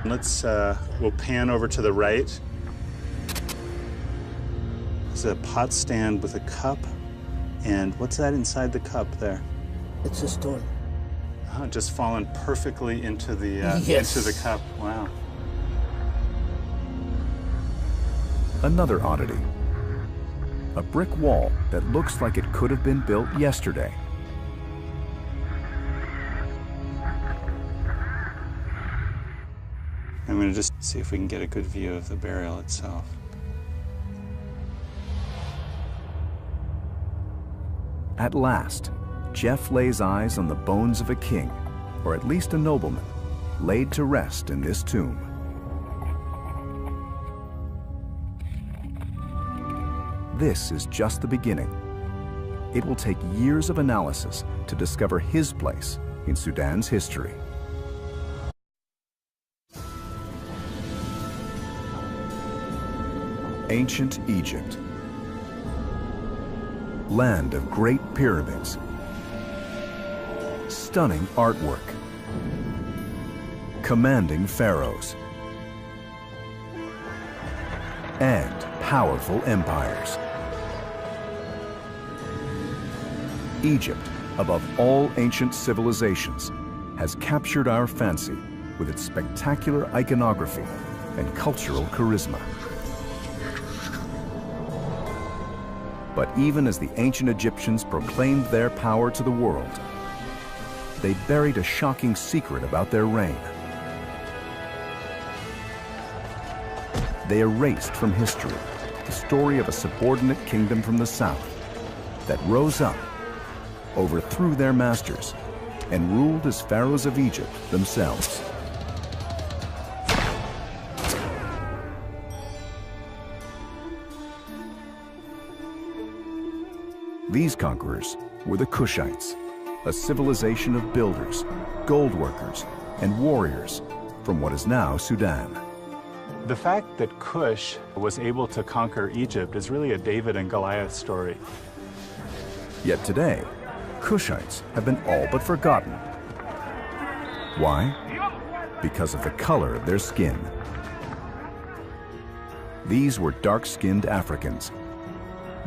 We'll pan over to the right. There's a pot stand with a cup. And what's that inside the cup there? It's a stone. Oh, just fallen perfectly into the Yes. into the cup. Wow. Another oddity. A brick wall that looks like it could have been built yesterday. I'm going to just see if we can get a good view of the burial itself. At last, Jeff lays eyes on the bones of a king, or at least a nobleman, laid to rest in this tomb. This is just the beginning. It will take years of analysis to discover his place in Sudan's history. Ancient Egypt. Land of great pyramids. Stunning artwork. Commanding pharaohs. And powerful empires. Egypt, above all ancient civilizations, has captured our fancy with its spectacular iconography and cultural charisma. But even as the ancient Egyptians proclaimed their power to the world, they buried a shocking secret about their reign. They erased from history the story of a subordinate kingdom from the south that rose up, overthrew their masters, and ruled as pharaohs of Egypt themselves. These conquerors were the Kushites, a civilization of builders, gold workers, and warriors from what is now Sudan. The fact that Kush was able to conquer Egypt is really a David and Goliath story. Yet today, Kushites have been all but forgotten. Why? Because of the color of their skin. These were dark-skinned Africans,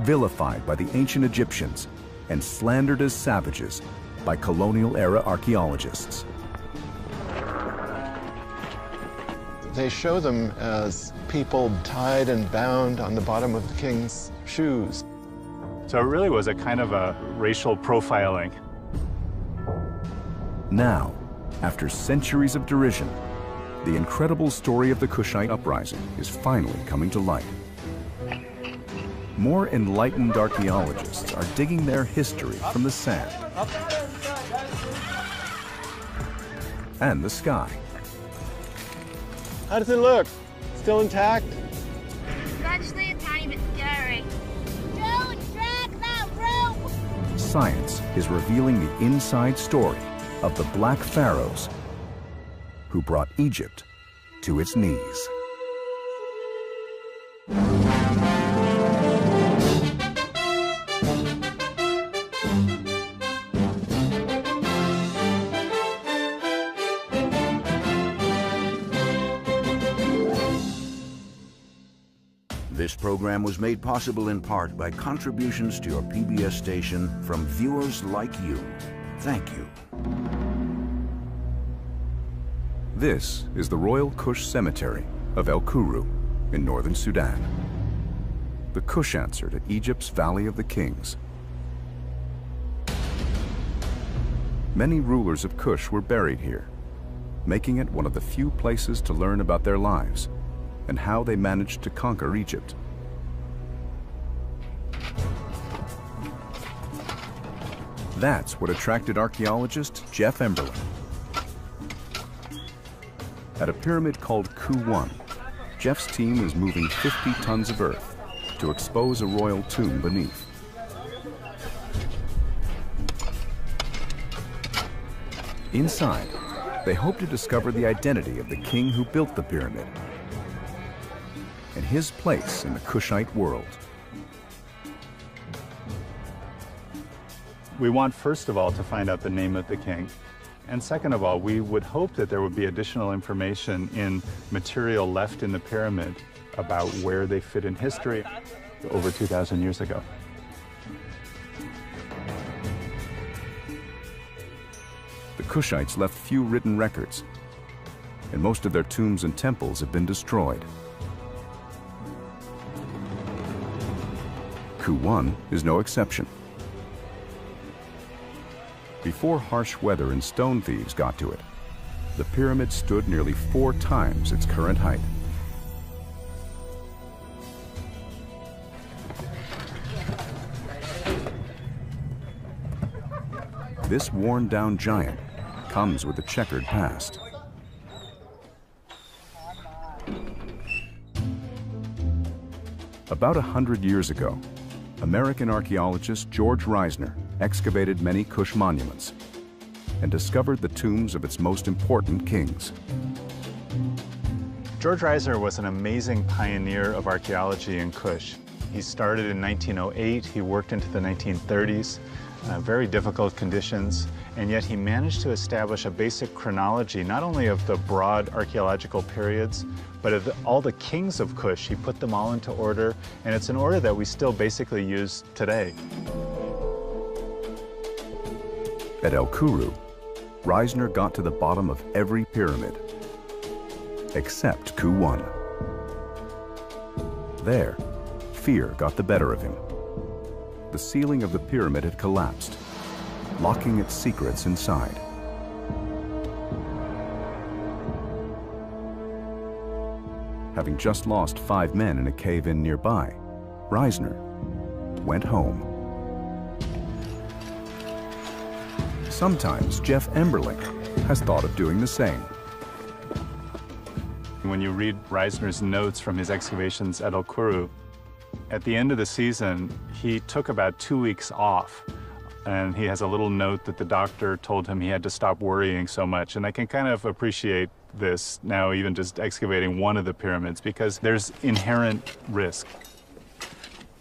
vilified by the ancient Egyptians and slandered as savages by colonial-era archaeologists. They show them as people tied and bound on the bottom of the king's shoes. So it really was a kind of a racial profiling. Now, after centuries of derision, the incredible story of the Kushite uprising is finally coming to light. More enlightened archaeologists are digging their history from the sand and the sky. How does it look? Still intact? It's actually a tiny bit scary. Don't drag that rope! Science is revealing the inside story of the Black Pharaohs who brought Egypt to its knees. This program was made possible in part by contributions to your PBS station from viewers like you. Thank you. This is the Royal Kush Cemetery of El Kuru in northern Sudan, the Kush answer to Egypt's Valley of the Kings. Many rulers of Kush were buried here, making it one of the few places to learn about their lives and how they managed to conquer Egypt. That's what attracted archaeologist Jeff Emberlin. At a pyramid called Ku-1, Jeff's team is moving 50 tons of earth to expose a royal tomb beneath. Inside, they hope to discover the identity of the king who built the pyramid and his place in the Kushite world. We want, first of all, to find out the name of the king. And second of all, we would hope that there would be additional information in material left in the pyramid about where they fit in history over 2,000 years ago. The Kushites left few written records, and most of their tombs and temples have been destroyed. Ku-1 is no exception. Before harsh weather and stone thieves got to it, the pyramid stood nearly 4 times its current height. This worn-down giant comes with a checkered past. About 100 years ago, American archaeologist George Reisner excavated many Kush monuments and discovered the tombs of its most important kings. George Reisner was an amazing pioneer of archaeology in Kush. He started in 1908, he worked into the 1930s, very difficult conditions, and yet he managed to establish a basic chronology, not only of the broad archaeological periods, but of all the kings of Kush. He put them all into order, and it's an order that we still basically use today. At El Kuru, Reisner got to the bottom of every pyramid, except Ku-1. There, fear got the better of him. The ceiling of the pyramid had collapsed, locking its secrets inside. Having just lost 5 men in a cave-in nearby, Reisner went home. Sometimes Jeff Emberling has thought of doing the same. When you read Reisner's notes from his excavations at El Kuru, at the end of the season, he took about 2 weeks off. And he has a little note that the doctor told him he had to stop worrying so much. And I can kind of appreciate this now, even just excavating one of the pyramids, because there's inherent risk.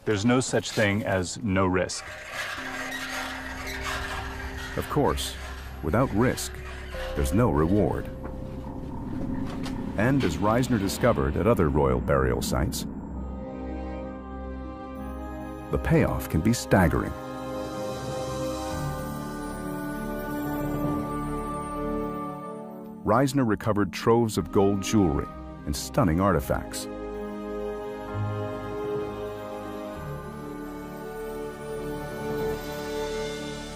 There's no such thing as no risk. Of course, without risk, there's no reward. And as Reisner discovered at other royal burial sites, the payoff can be staggering. Reisner recovered troves of gold jewelry and stunning artifacts.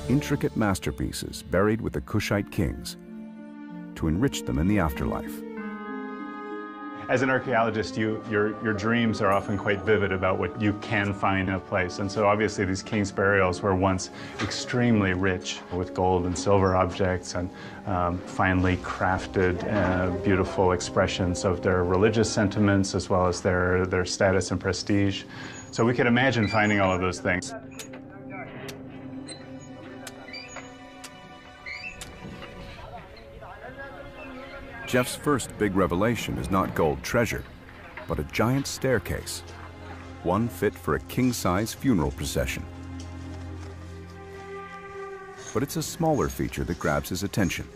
Intricate masterpieces buried with the Kushite kings to enrich them in the afterlife. As an archaeologist, your dreams are often quite vivid about what you can find in a place. And so obviously these kings' burials were once extremely rich with gold and silver objects and finely crafted, beautiful expressions of their religious sentiments as well as their status and prestige. So we could imagine finding all of those things. Jeff's first big revelation is not gold treasure, but a giant staircase, one fit for a king-size funeral procession. But it's a smaller feature that grabs his attention.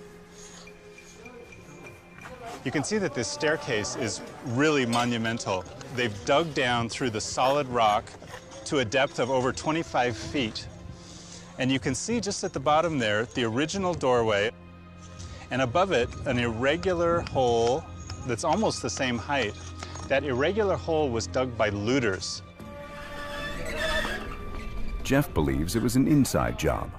You can see that this staircase is really monumental. They've dug down through the solid rock to a depth of over 25 feet. And you can see just at the bottom there, the original doorway, and above it, an irregular hole that's almost the same height. That irregular hole was dug by looters. Jeff believes it was an inside job.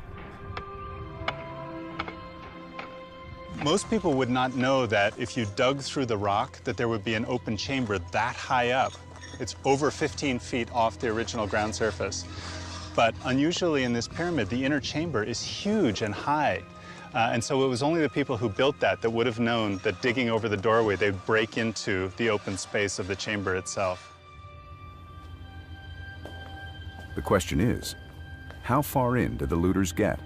Most people would not know that if you dug through the rock, that there would be an open chamber that high up. It's over 15 feet off the original ground surface. But unusually in this pyramid, the inner chamber is huge and high. And so it was only the people who built that would have known that digging over the doorway, they'd break into the open space of the chamber itself. The question is, how far in did the looters get?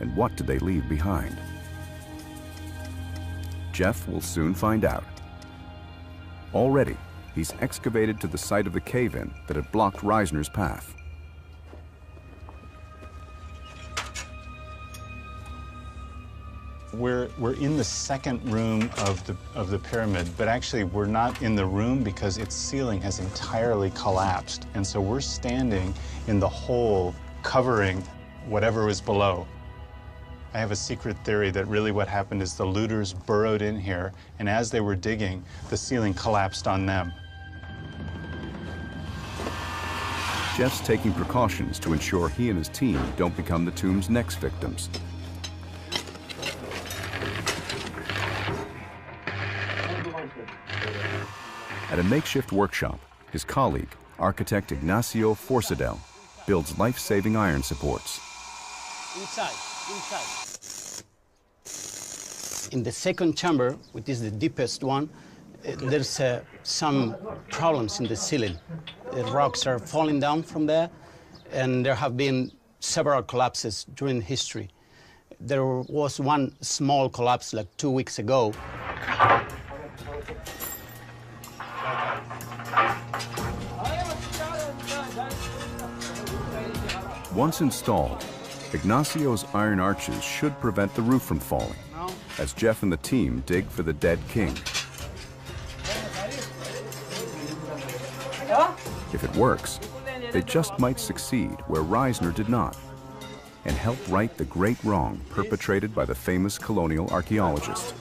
And what did they leave behind? Jeff will soon find out. Already, he's excavated to the site of the cave-in that had blocked Reisner's path. We're in the second room of the pyramid, but actually we're not in the room because its ceiling has entirely collapsed. And so we're standing in the hole covering whatever was below. I have a secret theory that really what happened is the looters burrowed in here, and as they were digging, the ceiling collapsed on them. Jeff's taking precautions to ensure he and his team don't become the tomb's next victims. At a makeshift workshop, his colleague, architect Ignacio Forcadell, builds life-saving iron supports. Inside. In the second chamber, which is the deepest one, there's some problems in the ceiling. The rocks are falling down from there, and there have been several collapses during history. There was one small collapse like 2 weeks ago. Once installed, Ignacio's iron arches should prevent the roof from falling, as Jeff and the team dig for the dead king. If it works, they just might succeed where Reisner did not, and help right the great wrong perpetrated by the famous colonial archaeologist.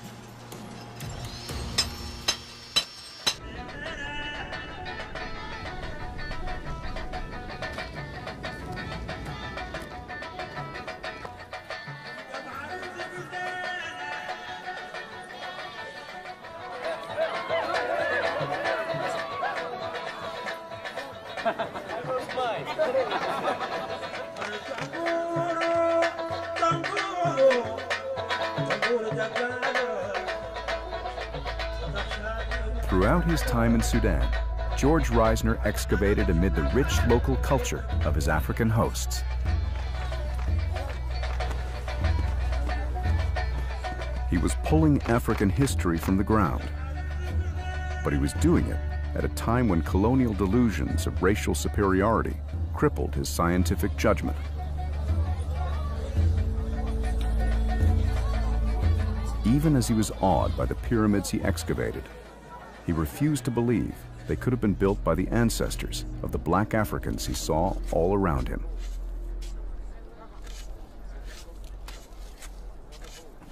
Throughout his time in Sudan, George Reisner excavated amid the rich local culture of his African hosts. He was pulling African history from the ground, but he was doing it at a time when colonial delusions of racial superiority crippled his scientific judgment. Even as he was awed by the pyramids he excavated, he refused to believe they could have been built by the ancestors of the black Africans he saw all around him.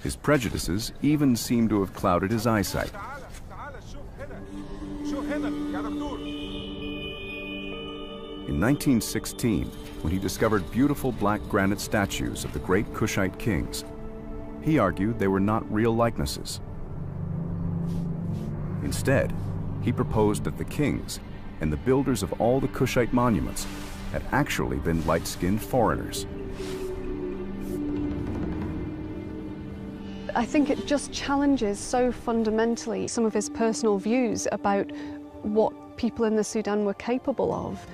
His prejudices even seem to have clouded his eyesight. In 1916, when he discovered beautiful black granite statues of the great Kushite kings, he argued they were not real likenesses. Instead, he proposed that the kings and the builders of all the Kushite monuments had actually been light-skinned foreigners. I think it just challenges so fundamentally some of his personal views about what people in the Sudan were capable of,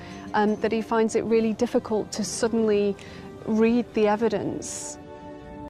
that he finds it really difficult to suddenly read the evidence